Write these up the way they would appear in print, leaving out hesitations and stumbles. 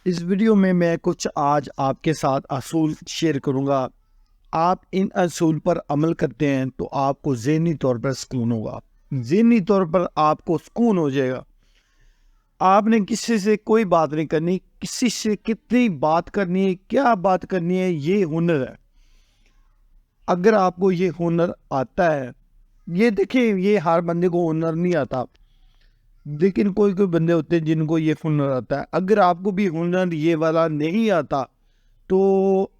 اس video میں کچھ آج آپ کے ساتھ اصول شیئر کروں گا. آپ ان اصول پر عمل کرتے ہیں تو آپ کو ذہنی طور پر سکون ہوگا. ذہنی طور پر آپ کو سکون ہو جائے گا. آپ نے کسی سے کوئی بات نہیں کرنی. کسی سے کتنی بات کرنی ہے, کیا بات کرنی ہے, یہ ہنر ہے. اگر آپ کو یہ ہنر آتا ہے, یہ دیکھیں, یہ ہر بندے کو ہنر نہیں آتا, لیکن کوئی بندے ہوتے ہیں جن کو یہ ہنر آتا ہے. اگر آپ کو بھی ہنر یہ والا نہیں آتا تو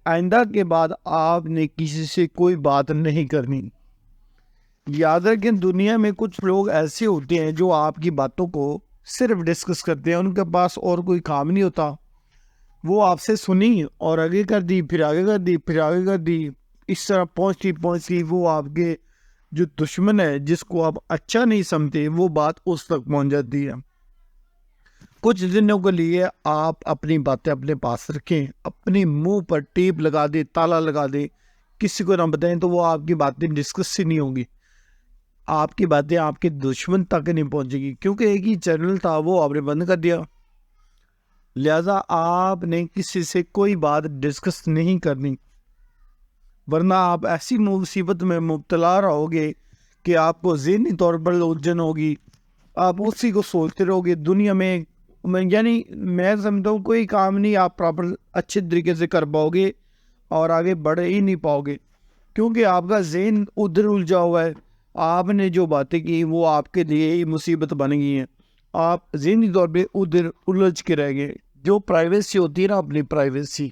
آئندہ کے بعد آپ نے کسی سے کوئی بات نہیں کرنی. یاد رکھیں, دنیا میں کچھ لوگ ایسے ہوتے ہیں جو آپ کی باتوں کو صرف ڈسکس کرتے ہیں. ان کے پاس اور کوئی کام نہیں ہوتا. وہ آپ سے سنی اور آگے کر دی, پھر آگے کر دی, پھر آگے کر دی. اس طرح پہنچتی وہ آپ کے جو دشمن ہے, جس کو آپ اچھا نہیں سمجھتے, وہ بات اس تک پہنچ جاتی ہے. کچھ دنوں کے لیے آپ اپنی باتیں اپنے پاس رکھیں, اپنے منہ پر ٹیپ لگا دیں, تالا لگا دیں, کسی کو نہ بتائیں, تو وہ آپ کی باتیں ڈسکس ہی نہیں ہوں گی. آپ کی باتیں آپ کے دشمن تک نہیں پہنچے گی, کیونکہ ایک ہی چینل تھا, وہ آپ نے بند کر دیا. لہذا آپ نے کسی سے کوئی بات ڈسکس نہیں کرنی, ورنہ آپ ایسی مصیبت میں مبتلا رہو گے کہ آپ کو ذہنی طور پر الجھن ہوگی. آپ اسی کو سوچتے رہو گے. دنیا میں یعنی میں سمجھتا ہوں کوئی کام نہیں آپ پراپر اچھے طریقے سے کر پاؤ گے اور آگے بڑھ ہی نہیں پاؤ گے, کیونکہ آپ کا ذہن ادھر الجھا ہوا ہے. آپ نے جو باتیں کی وہ آپ کے لیے ہی مصیبت بن گئی ہیں. آپ ذہنی طور پہ ادھر الجھ کے رہ گئے. جو پرائیویسی ہوتی ہے نا, اپنی پرائیویسی,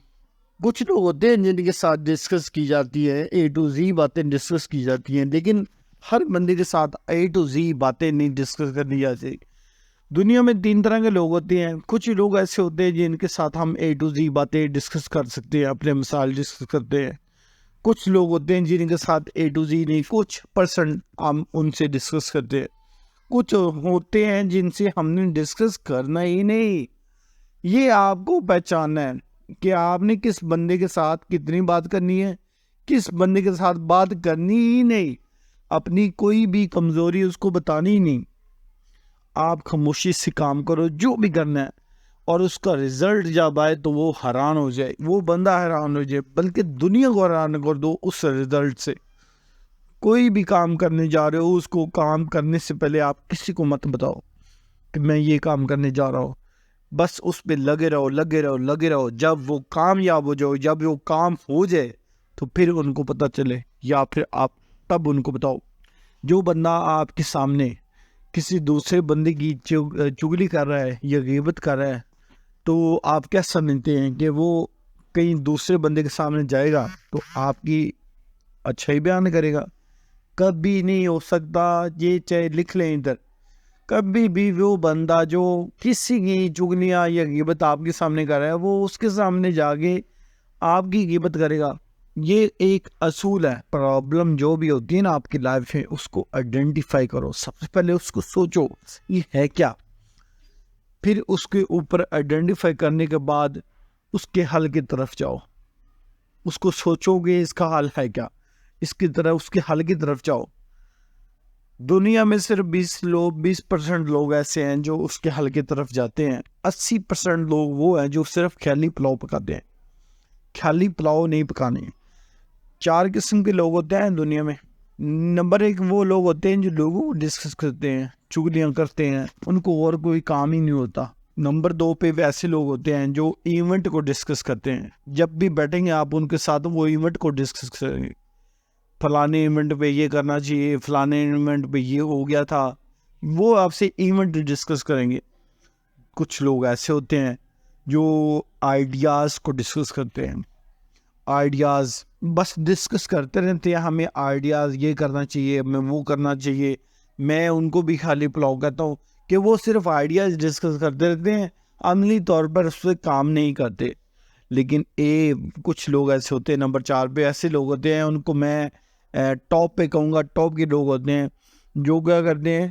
کچھ لوگ ہوتے ہیں جن کے ساتھ ڈسکس کی جاتی ہے, A to Z باتیں ڈسکس کی جاتی ہیں, لیکن ہر بندے کے ساتھ A to Z باتیں نہیں ڈسکس کرنی جاتی. دنیا میں 3 طرح کے لوگ ہوتے ہیں. کچھ لوگ ایسے ہوتے ہیں جن کے ساتھ ہم A to Z باتیں ڈسکس کر سکتے ہیں, اپنے مسائل ڈسکس کرتے ہیں. کچھ لوگ ہوتے ہیں جن کے ساتھ A to Z نہیں, کچھ پرسنٹ ہم ان سے ڈسکس کرتے ہیں. کچھ ہوتے ہیں جن سے ہم نے ڈسکس کرنا ہی نہیں. یہ آپ کو پہچاننا ہے کہ آپ نے کس بندے کے ساتھ کتنی بات کرنی ہے, کس بندے کے ساتھ بات کرنی ہی نہیں. اپنی کوئی بھی کمزوری اس کو بتانی ہی نہیں. آپ خاموشی سے کام کرو جو بھی کرنا ہے, اور اس کا رزلٹ جب آئے تو وہ حیران ہو جائے, وہ بندہ حیران ہو جائے, بلکہ دنیا کو حیران کر دو اس رزلٹ سے. کوئی بھی کام کرنے جا رہے ہو, اس کو کام کرنے سے پہلے آپ کسی کو مت بتاؤ کہ میں یہ کام کرنے جا رہا ہوں. بس اس پہ لگے رہو, لگے رہو, لگے رہو. جب وہ کامیاب ہو جاؤ, جب وہ کام ہو جائے تو پھر ان کو پتہ چلے, یا پھر آپ تب ان کو بتاؤ. جو بندہ آپ کے سامنے کسی دوسرے بندے کی چگلی کر رہا ہے یا غیبت کر رہا ہے, تو آپ کیا سمجھتے ہیں کہ وہ کہیں دوسرے بندے کے سامنے جائے گا تو آپ کی اچھائی بیان کرے گا؟ کبھی نہیں ہو سکتا. یہ چاہے لکھ لیں ادھر, کبھی بھی وہ بندہ جو کسی کی چگلیاں یا غیبت آپ کے سامنے کر رہا ہے, وہ اس کے سامنے جا کے آپ کی غیبت کرے گا. یہ ایک اصول ہے. پرابلم جو بھی ہوتی ہے نا آپ کی لائف میں, اس کو آئیڈینٹیفائی کرو. سب سے پہلے اس کو سوچو یہ ہے کیا, پھر اس کے اوپر آئیڈینٹیفائی کرنے کے بعد اس کے حل کی طرف جاؤ. اس کو سوچو گے اس کا حل ہے کیا, اس کے حل کی طرف جاؤ. دنیا میں صرف 20% لوگ ایسے ہیں جو اس کے حل کی طرف جاتے ہیں. 80% لوگ وہ ہیں جو صرف خیالی پلاؤ پکاتے ہیں. خیالی پلاؤ نہیں پکانے. 4 قسم کے لوگ ہوتے ہیں دنیا میں. نمبر 1 وہ لوگ ہوتے ہیں جو لوگوں کو ڈسکس کرتے ہیں, چگلیاں کرتے ہیں, ان کو اور کوئی کام ہی نہیں ہوتا. نمبر 2 پہ ایسے لوگ ہوتے ہیں جو ایونٹ کو ڈسکس کرتے ہیں. جب بھی بیٹھیں گے آپ ان کے ساتھ, وہ ایونٹ کو ڈسکس کریں گے. فلانے ایونٹ پہ یہ کرنا چاہیے, فلانے ایونٹ پہ یہ ہو گیا تھا, وہ آپ سے ایونٹ ڈسکس کریں گے. کچھ لوگ ایسے ہوتے ہیں جو آئیڈیاز کو ڈسکس کرتے ہیں. آئیڈیاز بس ڈسکس کرتے رہتے ہیں, ہمیں آئیڈیاز یہ کرنا چاہیے, ہمیں وہ کرنا چاہیے. میں ان کو بھی خالی پلاؤ کہتا ہوں کہ وہ صرف آئیڈیاز ڈسکس کرتے رہتے ہیں, عملی طور پر اس پہ کام نہیں کرتے. لیکن کچھ لوگ ایسے ہوتے ہیں, نمبر 4 پہ ایسے لوگ ہوتے ہیں, ان کو میں ٹاپ پہ کہوں گا. ٹاپ کے لوگ ہوتے ہیں جو کیا کرتے ہیں,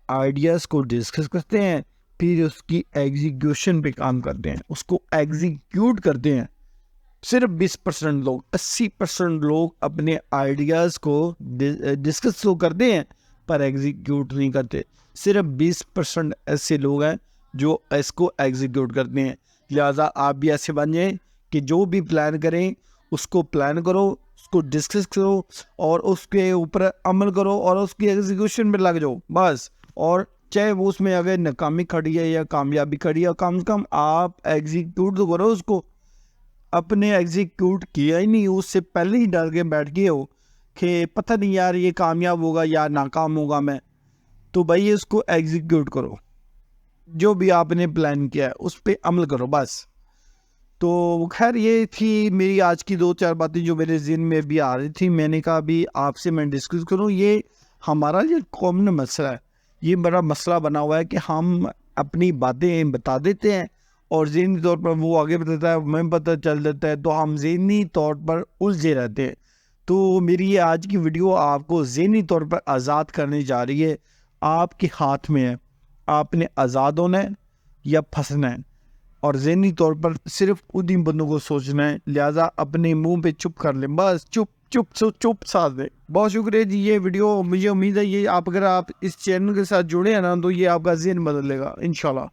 آئیڈیاز کو ڈسکس کرتے ہیں, پھر اس کی ایگزیکیوشن پہ کام کرتے ہیں, اس کو ایگزیکیوٹ کرتے ہیں. صرف 20% لوگ. 80% لوگ اپنے آئیڈیاز کو ڈسکس تو کرتے ہیں پر ایگزیکیوٹ نہیں کرتے. صرف 20% ایسے لوگ ہیں جو اس کو ایگزیکیوٹ کرتے ہیں. لہٰذا آپ بھی ایسے بن جائیں کہ جو بھی پلان کریں اس کو پلان کرو، اس کو ڈسکس کرو اور اس کے اوپر عمل کرو اور اس کی ایگزیکیوشن میں لگ جاؤ بس. اور چاہے وہ اس میں اگر ناکامی کھڑی ہے یا کامیابی کھڑی ہے، کم سے کم آپ ایگزیکیوٹ تو کرو اس کو. اپنے ایگزیکیوٹ کیا ہی نہیں، اس سے پہلے ہی ڈر کے بیٹھ گئے ہو کہ پتہ نہیں یار یہ کامیاب ہوگا یا ناکام ہوگا میں، تو بھائی اس کو ایگزیکیوٹ کرو. جو بھی آپ نے پلان کیا ہے اس پہ عمل کرو بس. تو خیر یہ تھی میری آج کی 2-4 باتیں جو میرے ذہن میں بھی آ رہی تھی. میں نے کہا بھی آپ سے میں ڈسکس کروں. یہ ہمارا جو کامن مسئلہ ہے، یہ بڑا مسئلہ بنا ہوا ہے کہ ہم اپنی باتیں بتا دیتے ہیں اور ذہنی طور پر وہ آگے بتاتا ہے، ہمیں پتہ چل جاتا ہے، تو ہم ذہنی طور پر الجھے رہتے ہیں. تو میری یہ آج کی ویڈیو آپ کو ذہنی طور پر آزاد کرنے جا رہی ہے. آپ کے ہاتھ میں ہے، آپ نے آزاد ہونا ہے یا پھنسنا ہے. اور ذہنی طور پر صرف انہیں بندوں کو سوچنا ہے. لہٰذا اپنے منہ پہ چپ کر لیں بس، چپ ساتھ دیں. بہت شکریہ جی. یہ ویڈیو مجھے امید ہے یہ اگر آپ اس چینل کے ساتھ جڑے ہیں نا تو یہ آپ کا ذہن بدل لے گا انشاءاللہ.